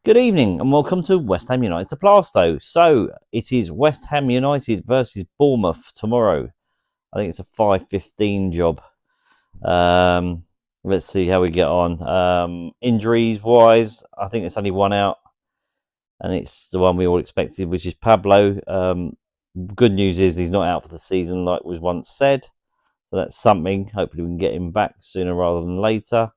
Good evening and welcome to West Ham United to Plasto. So it is West Ham United versus Bournemouth tomorrow. I think it's a 5:15 job. Let's see how we get on. Injuries wise, I think it's only one out, and it's the one we all expected, which is Pablo. Good news is he's not out for the season, like was once said. So that's something. Hopefully we can get him back sooner rather than later.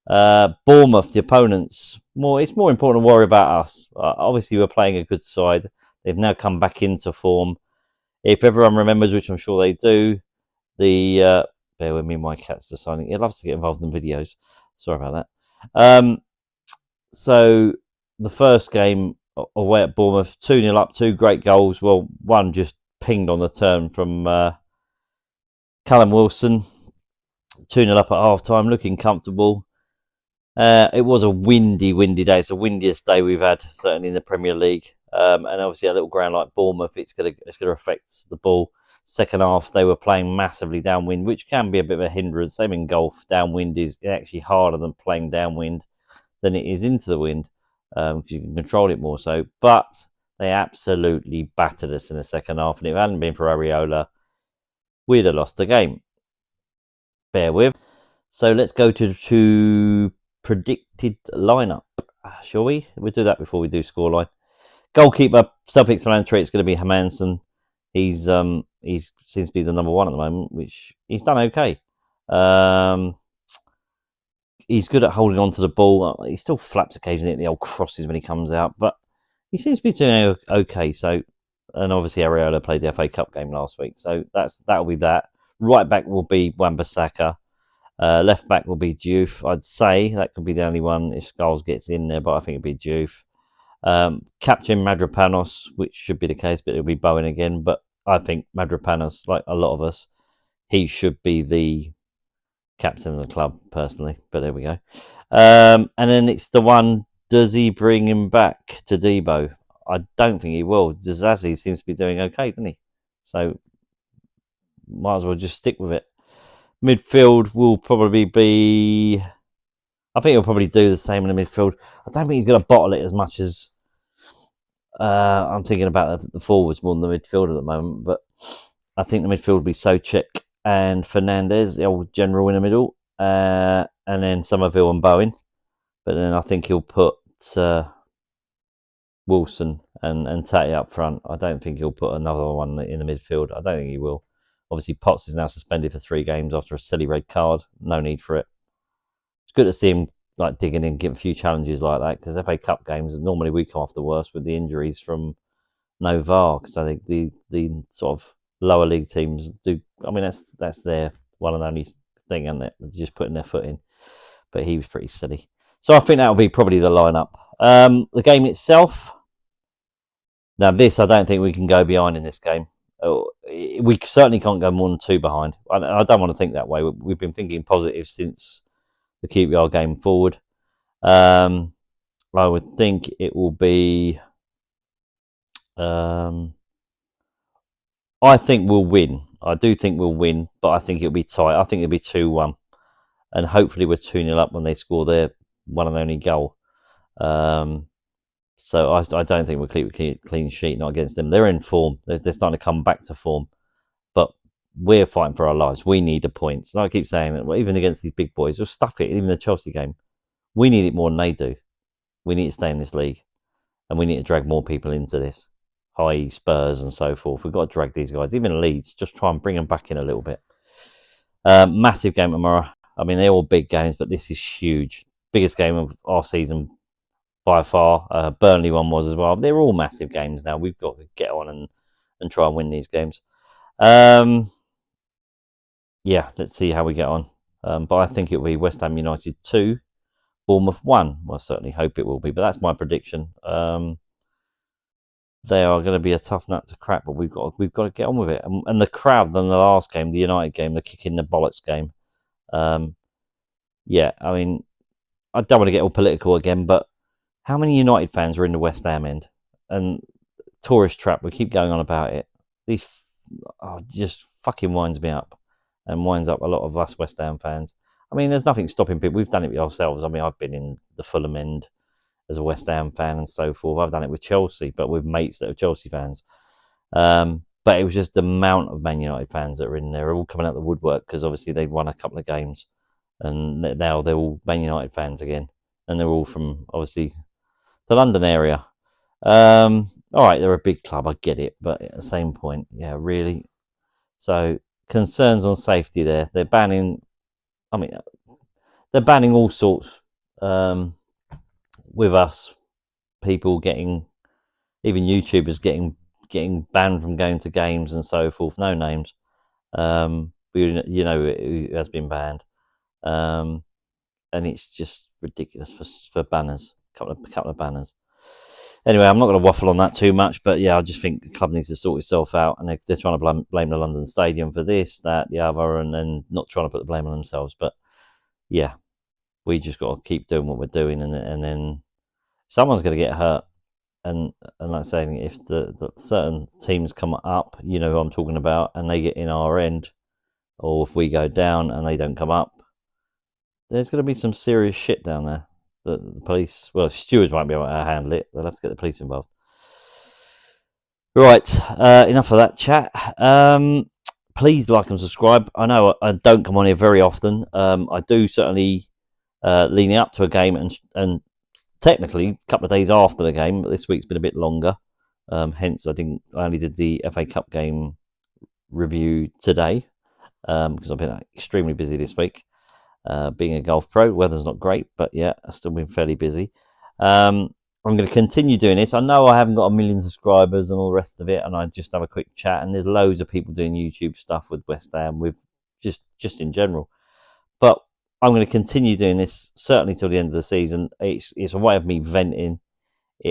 Bournemouth, the opponents. It's more important to worry about us. Obviously, we're playing a good side. They've now come back into form. If everyone remembers, which I'm sure they do, bear with me, my cat's deciding he loves to get involved in videos. Sorry about that. So the first game away at Bournemouth, 2-0 up, two great goals. Well, one just pinged on the turn from Callum Wilson. 2-0 up at half time, looking comfortable. It was a windy day. It's the windiest day we've had, certainly in the Premier League. And obviously, a little ground like Bournemouth, it's gonna affect the ball. Second half, they were playing massively downwind, which can be a bit of a hindrance. Same in golf, downwind is actually harder than playing downwind than it is into the wind because you can control it more so. But they absolutely battered us in the second half, and if it hadn't been for Areola, we'd have lost the game. Bear with. So let's go to predicted lineup, shall we? We'll do that before we do scoreline. Goalkeeper, self-explanatory. It's going to be Hermansen. He seems to be the number one at the moment, which he's done okay. He's good at holding on to the ball. He still flaps occasionally at the old crosses when he comes out, but he seems to be doing okay. So, and obviously Areola played the FA Cup game last week, so that'll be that. Right back will be Wan-Bissaka. Left back will be Diouf. I'd say that could be the only one if Scholes gets in there, but I think it'd be Diouf. Captain Mavropanos, which should be the case, but it'll be Bowen again. But I think Mavropanos, like a lot of us, he should be the captain of the club, personally. But there we go. And then it's the one, does he bring him back to Debo? I don't think he will. Zazie seems to be doing okay, doesn't he? So might as well just stick with it. Midfield will probably be... I think he'll probably do the same in the midfield. I don't think he's going to bottle it as much as... I'm thinking about the forwards more than the midfield at the moment. But I think the midfield will be Souček and Fernandez, the old general in the middle. And then Somerville and Bowen. But then I think he'll put Wilson and Tati up front. I don't think he'll put another one in the midfield. I don't think he will. Obviously, Potts is now suspended for 3 games after a silly red card. No need for it. It's good to see him like digging in, getting a few challenges like that, because FA Cup games, normally we come off the worst with the injuries from no VAR, because I think the sort of lower league teams do. I mean, that's their one and only thing, isn't it? It's just putting their foot in. But he was pretty silly. So I think that'll be probably the lineup. The game itself. Now, this I don't think we can go behind in this game. We certainly can't go more than 2 behind. I don't want to think that way. We've been thinking positive since the QPR game forward. I would think it will be... I think we'll win. I do think we'll win, but I think it'll be tight. I think it'll be 2-1. And hopefully we're 2-0 up when they score their one and only goal. So I don't think we'll keep a clean sheet, not against them. They're in form. They're starting to come back to form. But we're fighting for our lives. We need the points. And I keep saying that, even against these big boys, we'll stuff it, even the Chelsea game. We need it more than they do. We need to stay in this league. And we need to drag more people into this. i.e. Spurs and so forth. We've got to drag these guys. Even Leeds, just try and bring them back in a little bit. Massive game tomorrow. I mean, they're all big games, but this is huge. Biggest game of our season by far. Burnley one was as well. They're all massive games now. We've got to get on and try and win these games. Yeah, let's see how we get on. But I think it'll be West Ham United 2, Bournemouth 1. Well, I certainly hope it will be, but that's my prediction. They are going to be a tough nut to crack, but we've got to get on with it. And the crowd than the last game, the United game, the kick in the bollocks game. Yeah, I mean, I don't want to get all political again, but how many United fans are in the West Ham end? And tourist trap, we keep going on about it. These just fucking winds me up and winds up a lot of us West Ham fans. I mean, there's nothing stopping people. We've done it ourselves. I mean, I've been in the Fulham end as a West Ham fan and so forth. I've done it with Chelsea, but with mates that are Chelsea fans. But it was just the amount of Man United fans that were in there, all coming out the woodwork because obviously they'd won a couple of games, and now they're all Man United fans again, and they're all from obviously the London area. All right, they're a big club, I get it, but at the same point, yeah, really. So concerns on safety there. They're banning. I mean, they're banning all sorts. With us, people getting, even YouTubers getting banned from going to games and so forth. No names. You know who has been banned. And it's just ridiculous for banners. Couple of banners. Anyway, I'm not going to waffle on that too much, but yeah, I just think the club needs to sort itself out, and they're trying to blame the London Stadium for this, that, the other, and then not trying to put the blame on themselves. But yeah, we just got to keep doing what we're doing, and then someone's going to get hurt. And like saying, if the certain teams come up, you know who I'm talking about, and they get in our end, or if we go down and they don't come up, there's going to be some serious shit down there. The police, well, stewards won't be able to handle it. They'll have to get the police involved. Right, enough of that chat. Please like and subscribe. I know I don't come on here very often. I do certainly leading up to a game and technically a couple of days after the game, but this week's been a bit longer. Hence, I only did the FA Cup game review today because I've been extremely busy this week. Being a golf pro, weather's not great, but yeah, I've still been fairly busy. I'm going to continue doing it. I know I haven't got 1 million subscribers and all the rest of it, and I just have a quick chat, and there's loads of people doing YouTube stuff with West Ham, with just in general. But I'm going to continue doing this certainly till the end of the season. It's a way of me venting.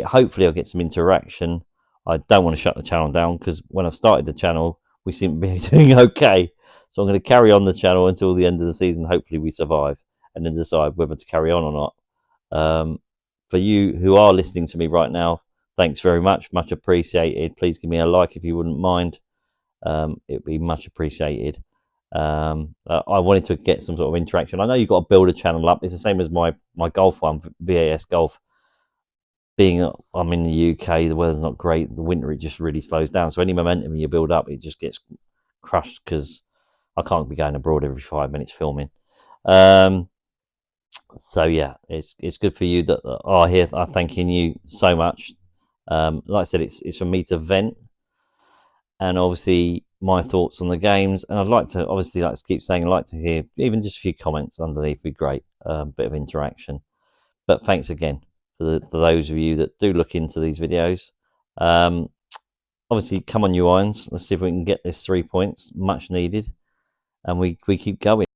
Hopefully I'll get some interaction. I don't want to shut the channel down because when I've started the channel, we seem to be doing okay. So I'm going to carry on the channel until the end of the season. Hopefully we survive and then decide whether to carry on or not. For you who are listening to me right now, thanks very much. Much appreciated. Please give me a like if you wouldn't mind. It'd be much appreciated. I wanted to get some sort of interaction. I know you've got to build a channel up. It's the same as my golf one, VAS Golf. Being I'm in the UK, the weather's not great. The winter, it just really slows down. So any momentum you build up, it just gets crushed because I can't be going abroad every 5 minutes filming. So yeah, it's good for you that are here. I'm thanking you so much. Like I said, it's for me to vent, and obviously my thoughts on the games. And I'd like to obviously, like I keep saying, I'd like to hear even just a few comments underneath. Would be great. Bit of interaction. But thanks again for those of you that do look into these videos. Obviously, come on, you Irons. Let's see if we can get this 3 points, much needed, and we keep going.